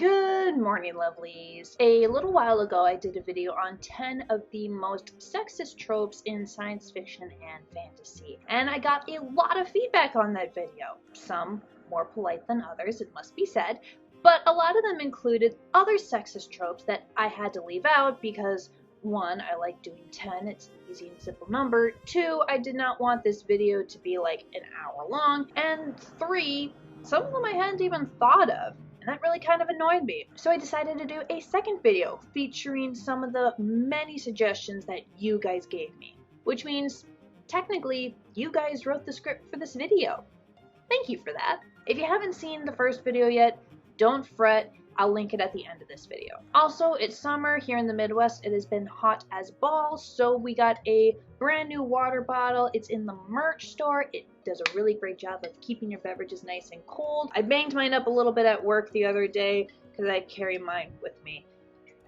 Good morning, lovelies. A little while ago, I did a video on 10 of the most sexist tropes in science fiction and fantasy, and I got a lot of feedback on that video. Some more polite than others, it must be said, but a lot of them included other sexist tropes that I had to leave out because 1, I like doing 10, it's an easy and simple number. 2, I did not want this video to be like an hour long, and 3, some of them I hadn't even thought of. And that really kind of annoyed me. So I decided to do a second video featuring some of the many suggestions that you guys gave me. Which means, technically, you guys wrote the script for this video. Thank you for that. If you haven't seen the first video yet, don't fret. I'll link it at the end of this video. Also, it's summer here in the Midwest. It has been hot as balls, so we got a brand new water bottle. It's in the merch store. It does a really great job of keeping your beverages nice and cold. I banged mine up a little bit at work the other day because I carry mine with me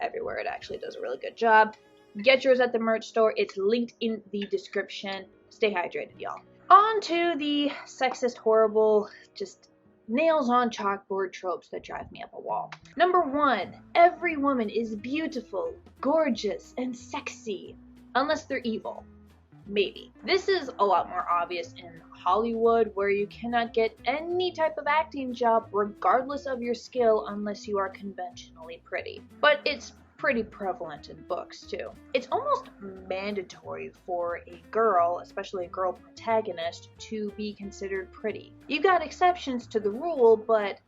everywhere. It actually does a really good job. Get yours at the merch store. It's linked in the description. Stay hydrated, y'all. On to the sexist, horrible, just nails on chalkboard tropes that drive me up a wall. Number 1, every woman is beautiful, gorgeous, and sexy, unless they're evil. Maybe. This is a lot more obvious in Hollywood, where you cannot get any type of acting job regardless of your skill unless you are conventionally pretty. But it's pretty prevalent in books too. It's almost mandatory for a girl, especially a girl protagonist, to be considered pretty. You've got exceptions to the rule, but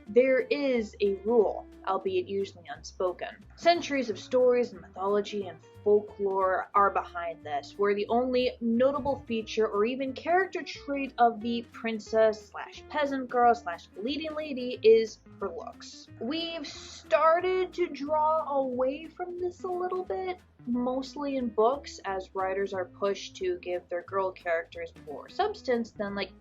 there is a rule, albeit usually unspoken. Centuries of stories and mythology and folklore are behind this, where the only notable feature or even character trait of the princess / peasant girl / leading lady is her looks. We've started to draw away from this a little bit, mostly in books, as writers are pushed to give their girl characters more substance than like,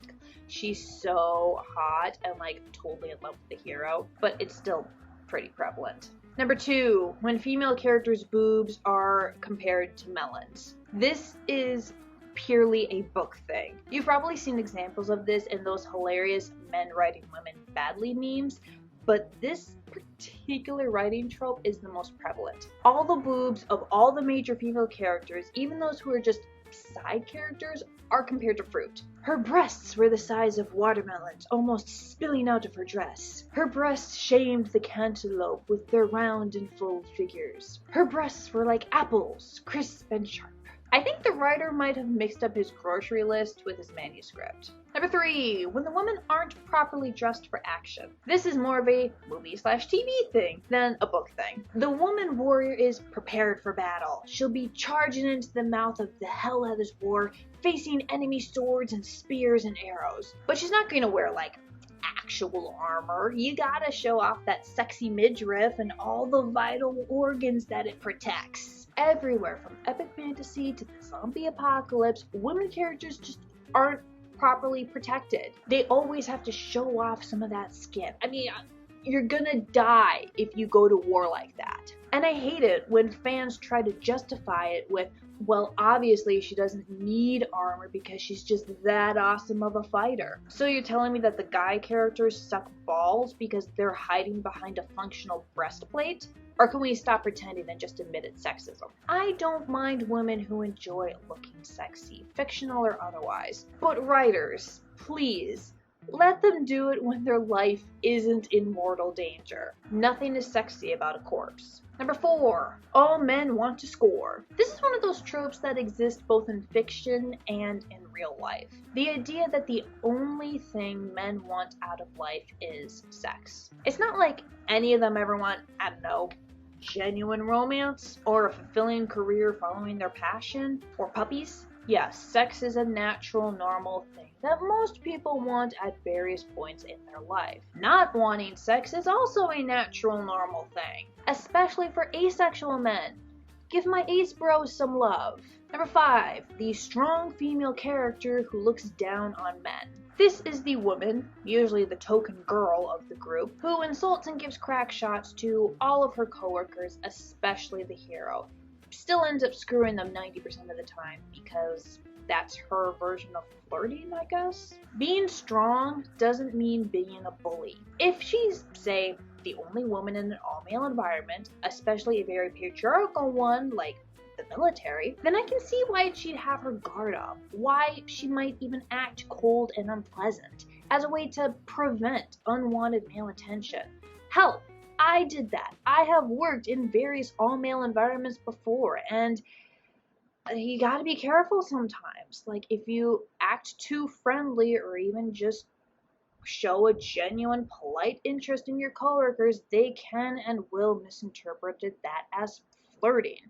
she's so hot and like totally in love with the hero, but it's still pretty prevalent. Number 2, when female characters' boobs are compared to melons. This is purely a book thing. You've probably seen examples of this in those hilarious men writing women badly memes, but this particular writing trope is the most prevalent. All the boobs of all the major female characters, even those who are just side characters, are compared to fruit. Her breasts were the size of watermelons, almost spilling out of her dress. Her breasts shamed the cantaloupe with their round and full figures. Her breasts were like apples, crisp and sharp. I think the writer might have mixed up his grocery list with his manuscript. Number 3, when the women aren't properly dressed for action. This is more of a movie/TV thing than a book thing. The woman warrior is prepared for battle. She'll be charging into the mouth of the hell of this war, facing enemy swords and spears and arrows. But she's not going to wear like actual armor. You gotta show off that sexy midriff and all the vital organs that it protects. Everywhere from epic fantasy to the zombie apocalypse, women characters just aren't properly protected. They always have to show off some of that skin. I mean, you're gonna die if you go to war like that. And I hate it when fans try to justify it with, well, obviously she doesn't need armor because she's just that awesome of a fighter. So you're telling me that the guy characters suck balls because they're hiding behind a functional breastplate? Or can we stop pretending and just admit it's sexism? I don't mind women who enjoy looking sexy, fictional or otherwise. But writers, please, let them do it when their life isn't in mortal danger. Nothing is sexy about a corpse. Number 4, all men want to score. This is one of those tropes that exist both in fiction and in real life. The idea that the only thing men want out of life is sex. It's not like any of them ever want, I don't know, genuine romance or a fulfilling career following their passion or puppies. Yes, sex is a natural, normal thing that most people want at various points in their life. Not wanting sex is also a natural, normal thing, especially for asexual men. Give my ace bros some love. Number 5, the strong female character who looks down on men. This is the woman, usually the token girl of the group, who insults and gives crack shots to all of her coworkers, especially the hero. Still ends up screwing them 90% of the time because that's her version of flirting, I guess. Being strong doesn't mean being a bully. If she's, say, the only woman in an all-male environment, especially a very patriarchal one like the military, then I can see why she'd have her guard up, why she might even act cold and unpleasant, as a way to prevent unwanted male attention. Hell, I did that. I have worked in various all-male environments before, and you gotta be careful sometimes. Like, if you act too friendly or even just show a genuine, polite interest in your coworkers, they can and will misinterpret that as flirting,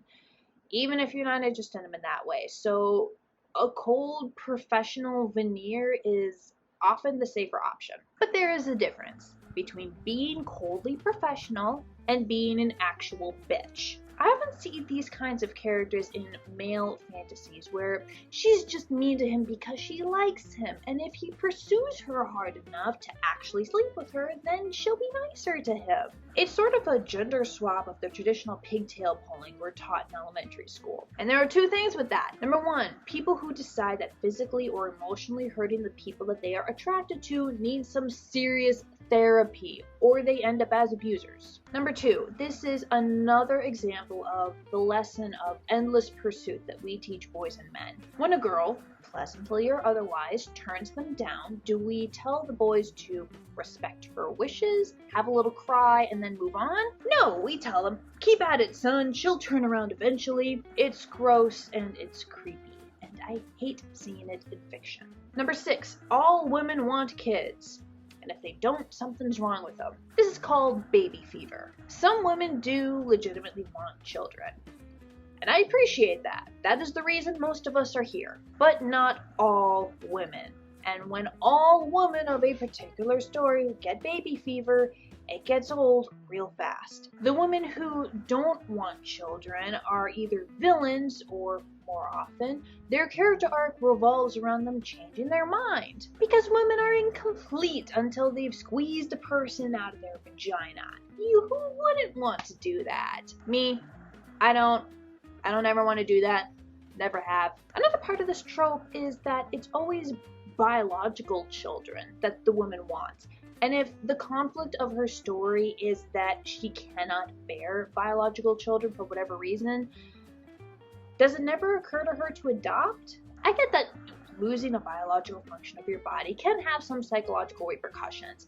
even if you're not interested in them in that way. So a cold, professional veneer is often the safer option. But there is a difference between being coldly professional and being an actual bitch. I haven't seen these kinds of characters in male fantasies where she's just mean to him because she likes him, and if he pursues her hard enough to actually sleep with her, then she'll be nicer to him. It's sort of a gender swap of the traditional pigtail pulling we're taught in elementary school. And there are two things with that. Number one, people who decide that physically or emotionally hurting the people that they are attracted to need some serious therapy, or they end up as abusers. Number two, this is another example of the lesson of endless pursuit that we teach boys and men. When a girl, pleasantly or otherwise, turns them down, do we tell the boys to respect her wishes, have a little cry, and then move on? No, we tell them, keep at it, son, she'll turn around eventually. It's gross and it's creepy, and I hate seeing it in fiction. Number 6, all women want kids. And if they don't, something's wrong with them. This is called baby fever. Some women do legitimately want children, and I appreciate that. That is the reason most of us are here. But not all women. And when all women of a particular story get baby fever, it gets old real fast. The women who don't want children are either villains, or more often, their character arc revolves around them changing their mind. Because women are incomplete until they've squeezed a person out of their vagina. Who wouldn't want to do that? Me, I don't ever want to do that. Never have. Another part of this trope is that it's always biological children that the woman wants. And if the conflict of her story is that she cannot bear biological children for whatever reason, does it never occur to her to adopt? I get that losing a biological function of your body can have some psychological repercussions,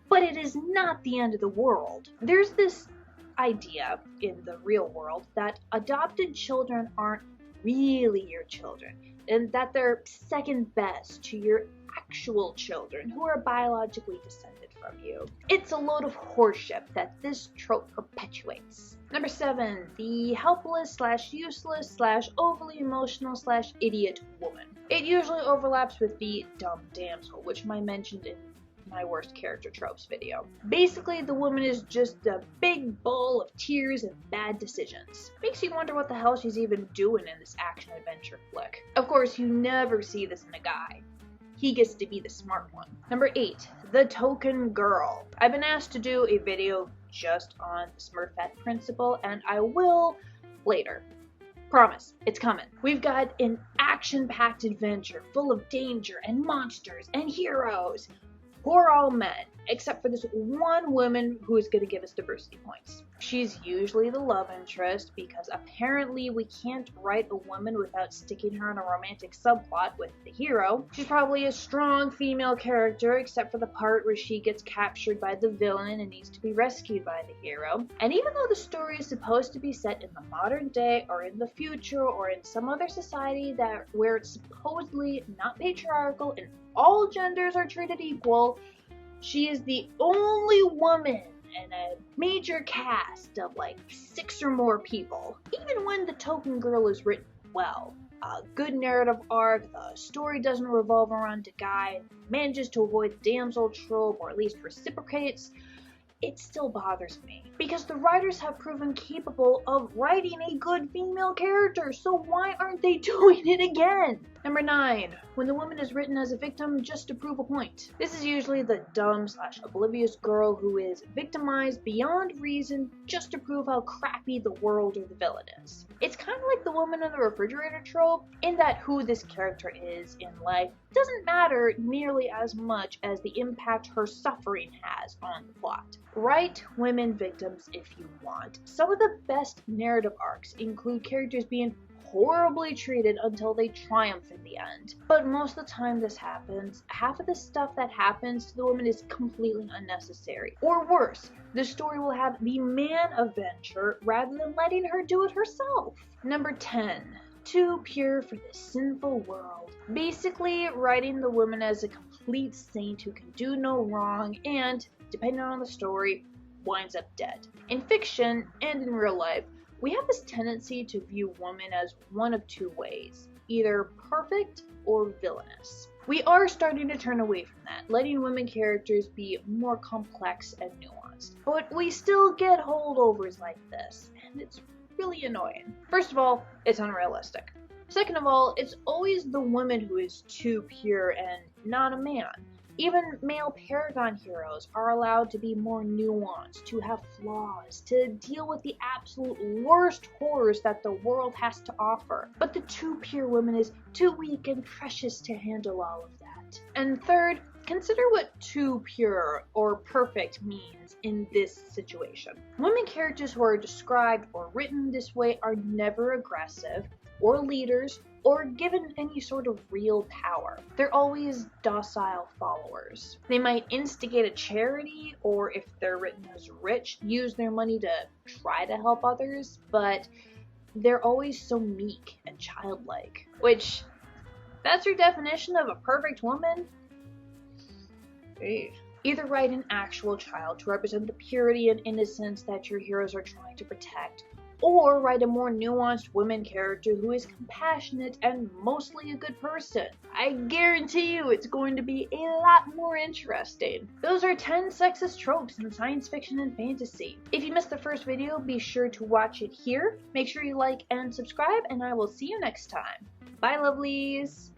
but it is not the end of the world. There's this idea in the real world that adopted children aren't really your children, and that they're second best to your actual children who are biologically descended from you. It's a load of horseshit that this trope perpetuates. Number 7, the helpless / useless / overly emotional / idiot woman. It usually overlaps with the dumb damsel, which I mentioned in my worst character tropes video. Basically, the woman is just a big bowl of tears and bad decisions. Makes you wonder what the hell she's even doing in this action-adventure flick. Of course, you never see this in a guy. He gets to be the smart one. Number 8, the token girl. I've been asked to do a video just on the smurfette principle, and I will later. Promise, it's coming. We've got an action-packed adventure full of danger and monsters and heroes who are all men, except for this one woman who is going to give us diversity points. She's usually the love interest because apparently we can't write a woman without sticking her in a romantic subplot with the hero. She's probably a strong female character except for the part where she gets captured by the villain and needs to be rescued by the hero. And even though the story is supposed to be set in the modern day or in the future or in some other society where it's supposedly not patriarchal and all genders are treated equal, she is the only woman in a major cast of like 6 or more people. Even when the token girl is written well, a good narrative arc, the story doesn't revolve around a guy, manages to avoid the damsel trope or at least reciprocates, it still bothers me. Because the writers have proven capable of writing a good female character, so why aren't they doing it again? Number 9. When the woman is written as a victim just to prove a point. This is usually the dumb/oblivious girl who is victimized beyond reason just to prove how crappy the world or the villain is. It's kind of like the woman in the refrigerator trope, in that who this character is in life doesn't matter nearly as much as the impact her suffering has on the plot. Write women victims if you want. Some of the best narrative arcs include characters being horribly treated until they triumph in the end. But most of the time this happens, half of the stuff that happens to the woman is completely unnecessary. Or worse, the story will have the man avenge her rather than letting her do it herself. Number 10. Too pure for this sinful world. Basically, writing the woman as a complete saint who can do no wrong and, depending on the story, winds up dead. In fiction and in real life, we have this tendency to view women as one of two ways, either perfect or villainous. We are starting to turn away from that, letting women characters be more complex and nuanced. But we still get holdovers like this, and it's really annoying. First of all, it's unrealistic. Second of all, it's always the woman who is too pure and not a man. Even male paragon heroes are allowed to be more nuanced, to have flaws, to deal with the absolute worst horrors that the world has to offer. But the too pure woman is too weak and precious to handle all of that. And third, consider what too pure or perfect means in this situation. Women characters who are described or written this way are never aggressive, or leaders, or given any sort of real power. They're always docile followers. They might instigate a charity, or if they're written as rich, use their money to try to help others, but they're always so meek and childlike. Which, that's your definition of a perfect woman? Either write an actual child to represent the purity and innocence that your heroes are trying to protect, or write a more nuanced woman character who is compassionate and mostly a good person. I guarantee you it's going to be a lot more interesting. Those are 10 sexist tropes in science fiction and fantasy. If you missed the first video, be sure to watch it here. Make sure you like and subscribe, and I will see you next time. Bye, lovelies!